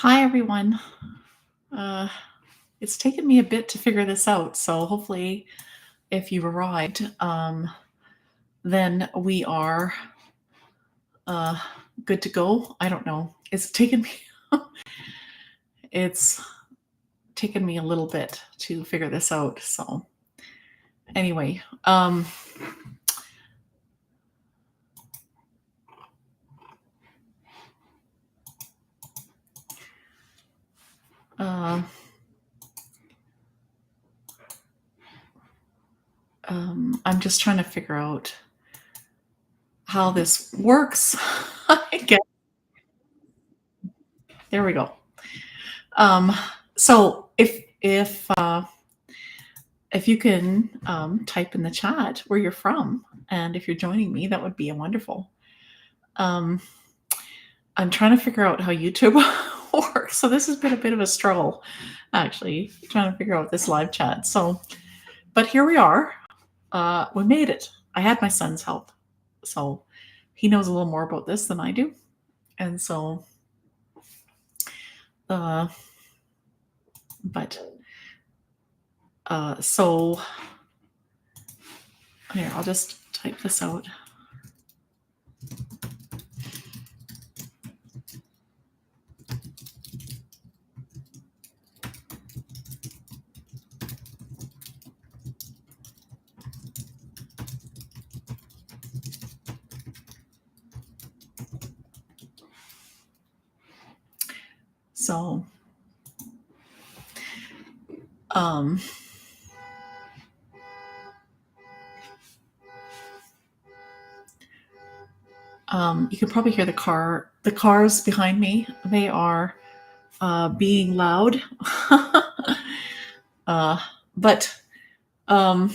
Hi, everyone. Uh, it's taken me a bit to figure this out, so hopefully, if you've arrived, then we are uh, good to go. I don't know. It's taken me a little bit to figure this out. So anyway, uh, I'm just trying to figure out how this works. I guess there we go. Um, so if you can type in the chat where you're from, and if you're joining me, that would be wonderful. Um, I'm trying to figure out how YouTube works, so this has been a bit of a struggle, actually, trying to figure out this live chat. So, but here we are. We made it. I had my son's help, so he knows a little more about this than I do, and so, uh, but so here, I'll just type this out. So, um, you can probably hear the cars behind me. They are being loud. uh, but um,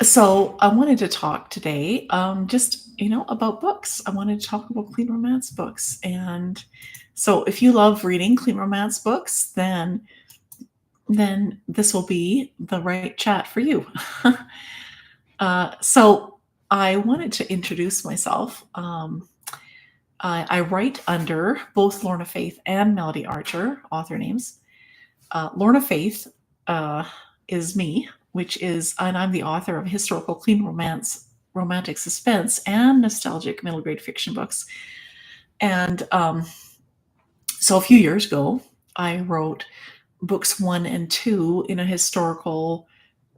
so I wanted to talk today, just about books. I wanted to talk about clean romance books, and so if you love reading clean romance books, then this will be the right chat for you. So I wanted to introduce myself. I write under both Lorna Faith and Melody Archer author names. Lorna Faith is me, and I'm the author of historical clean romance, romantic suspense, and nostalgic middle grade fiction books. And so a few years ago, I wrote books 1 and 2 in a historical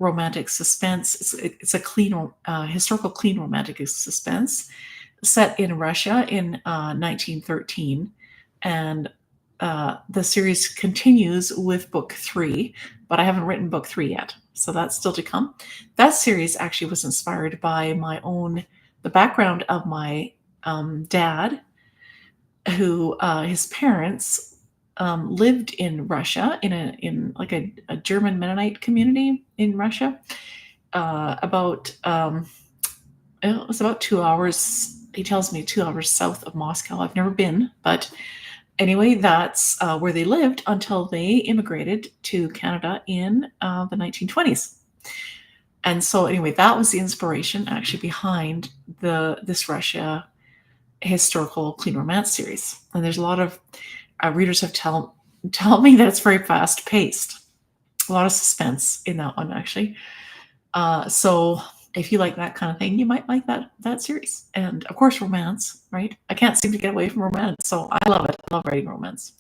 romantic suspense. It's a clean, historical clean romantic suspense set in Russia in 1913. And the series continues with book 3, but I haven't written book 3 yet. So that's still to come. That series actually was inspired by the background of my dad, who his parents lived in Russia in like a German Mennonite community in Russia. It was about 2 hours. He tells me 2 hours south of Moscow. I've never been, but anyway, that's where they lived until they immigrated to Canada in the 1920s. And so, anyway, that was the inspiration actually behind this Russia historical clean romance series. And there's a lot of readers have tell me that it's very fast paced, a lot of suspense in that one actually. So if you like that kind of thing, you might like that series. And of course, romance, right? I can't seem to get away from romance, so I love it. I love writing romance.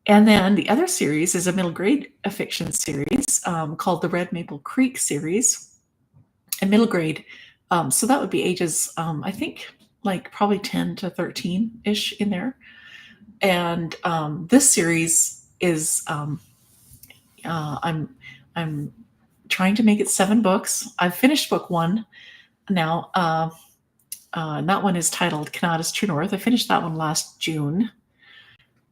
And then the other series is a middle grade fiction series called the Red Maple Creek series. And middle grade, so that would be ages, I think, like probably 10 to 13 ish in there. And this series is I'm trying to make it 7 books. I've finished book 1 now. That one is titled Canada's True North. I finished that one last June.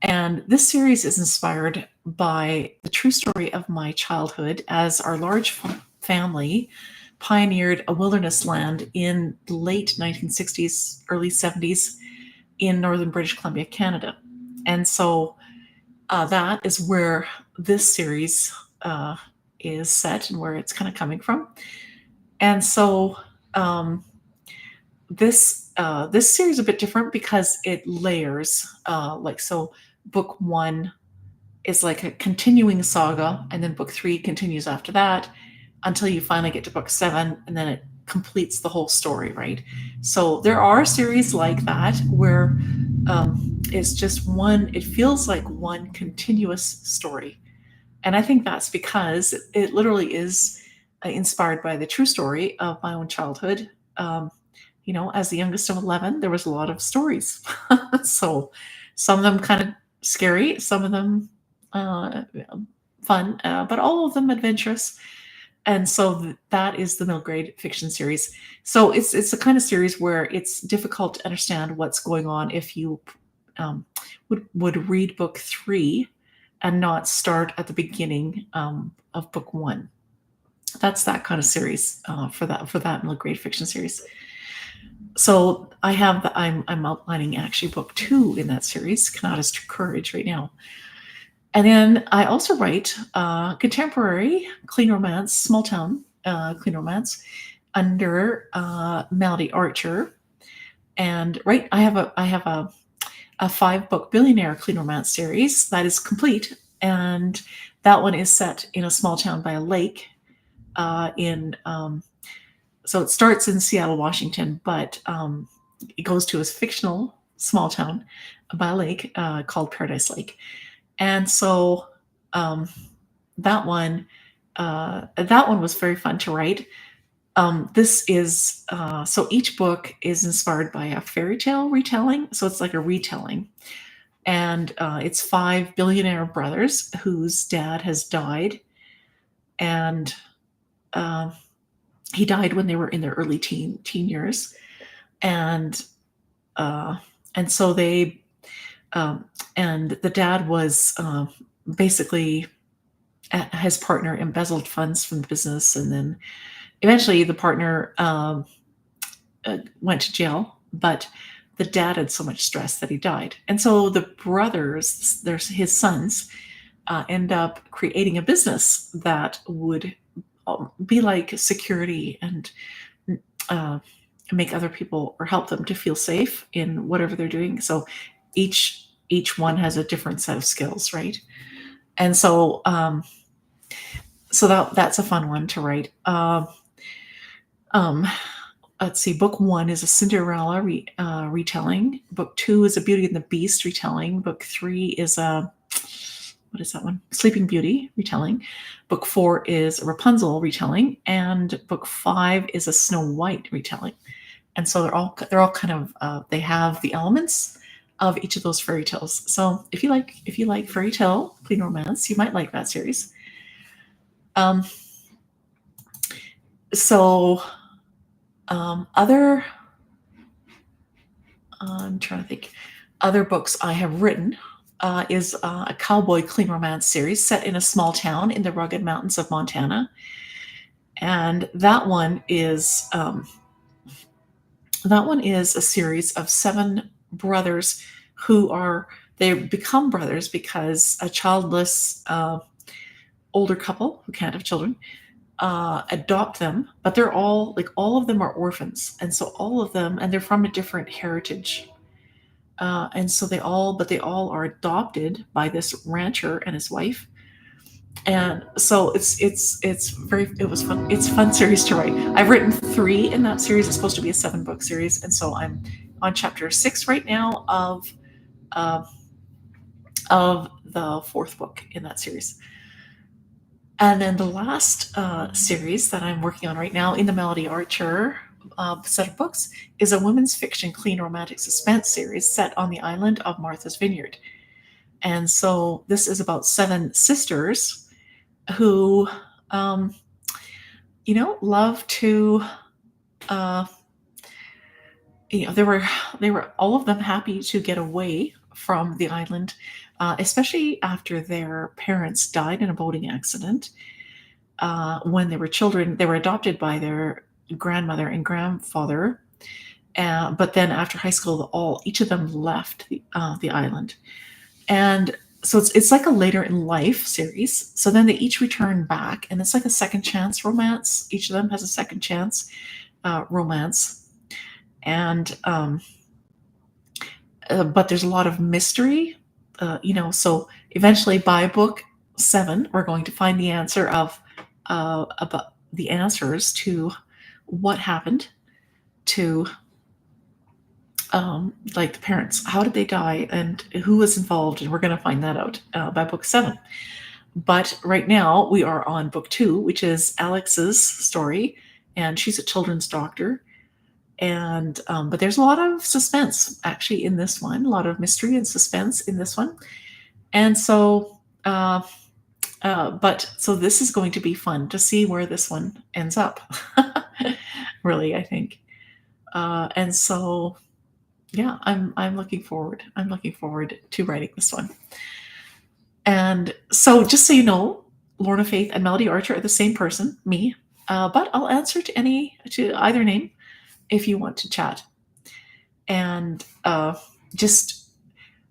And this series is inspired by the true story of my childhood, as our large family pioneered a wilderness land in the late 1960s, early 70s in northern British Columbia, Canada. And so that is where this series is set and where it's kind of coming from. And so This series is a bit different because it layers. Like so, book one is like a continuing saga, and then book three continues after that until you finally get to book seven, and then it completes the whole story, right? So there are series like that where it's just one. It feels like one continuous story, and I think that's because it literally is inspired by the true story of my own childhood. Um, as the youngest of 11, there was a lot of stories. So some of them kind of scary, some of them uh, fun, but all of them adventurous. And so that is the middle grade fiction series. So it's the kind of series where it's difficult to understand what's going on if you would read book three and not start at the beginning of book one. That's that kind of series for that middle grade fiction series. So I'm outlining actually book two in that series, Kanata's Courage, right now. And then I also write contemporary clean romance, small town clean romance under Melody Archer. And right, I have a 5-book billionaire clean romance series that is complete, and that one is set in a small town by a lake. In So it starts in Seattle, Washington, but it goes to a fictional small town by a lake called Paradise Lake. And so um, that one was very fun to write. This is so each book is inspired by a fairy tale retelling, so it's like a retelling, and it's 5 billionaire brothers whose dad has died, and uh, he died when they were in their early teen years, and uh, and so they and the dad was basically his partner embezzled funds from the business, and then eventually the partner went to jail, but the dad had so much stress that he died. And so the brothers, there's his sons, end up creating a business that would be like security and uh, make other people or help them to feel safe in whatever they're doing. So each one has a different set of skills, right? And so that's a fun one to write. Um, let's see. Book one is a Cinderella retelling. Book two is a Beauty and the Beast retelling. Book three is a what is that one? Sleeping Beauty retelling. Book four is a Rapunzel retelling, and book five is a Snow White retelling. And so they're all kind of they have the elements of each of those fairy tales. So if you like fairy tale clean romance, you might like that series. Um, so other I'm trying to think. Other books I have written is a cowboy clean romance series set in a small town in the rugged mountains of Montana, and that one is a series of 7 brothers they become brothers because a childless older couple who can't have children adopt them, but they're all of them are orphans, and so all of them, and they're from a different heritage, and so they all are adopted by this rancher and his wife, and so it was fun. It's a fun series to write. I've written 3 in that series. It's supposed to be a 7-book series, and so I'm on chapter 6 right now uh, of the 4th book in that series. And then the last series that I'm working on right now in the Melody Archer set of books is a women's fiction clean romantic suspense series set on the island of Martha's Vineyard. And so this is about 7 sisters who, love to, they were all of them happy to get away from the island, especially after their parents died in a boating accident. When they were children, they were adopted by their grandmother and grandfather. But then after high school, each of them left the island. And so it's like a later in life series. So then they each return back, and it's like a second chance romance. Each of them has a second chance romance. and but there's a lot of mystery. So eventually by book 7, we're going to find the answer of about the answers to what happened to like the parents. How did they die, and who was involved? And we're going to find that out by book 7. But right now we are on book 2, which is Alex's story, and she's a children's doctor. And but there's a lot of suspense actually in this one, a lot of mystery and suspense in this one. And so so this is going to be fun to see where this one ends up. Really, I think. And so yeah, I'm looking forward. I'm looking forward to writing this one. And so just so you know, Lorna Faith and Melody Archer are the same person, me. But I'll answer to either name if you want to chat. And just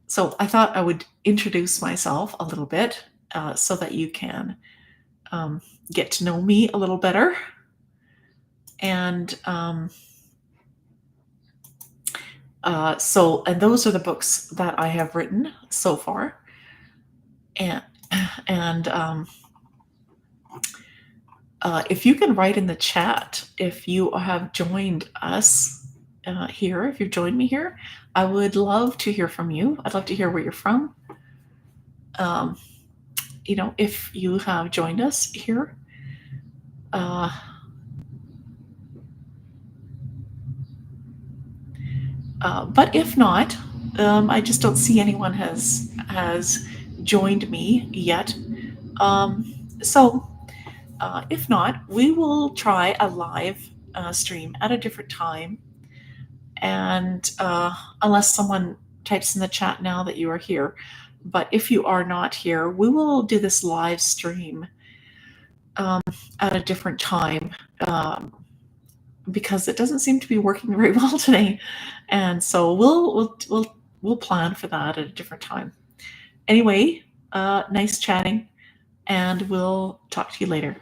so I thought I would introduce myself a little bit so that you can get to know me a little better. And and those are the books that I have written so far. And if you can write in the chat if you have joined us here, if you've joined me here, I would love to hear from you. I'd love to hear where you're from. If you have joined us here. But if not, I just don't see anyone has joined me yet. So if not, we will try a live stream at a different time. And unless someone types in the chat now that you are here, but if you are not here, we will do this live stream at a different time because it doesn't seem to be working very well today. And so we'll plan for that at a different time. Anyway, nice chatting, and we'll talk to you later.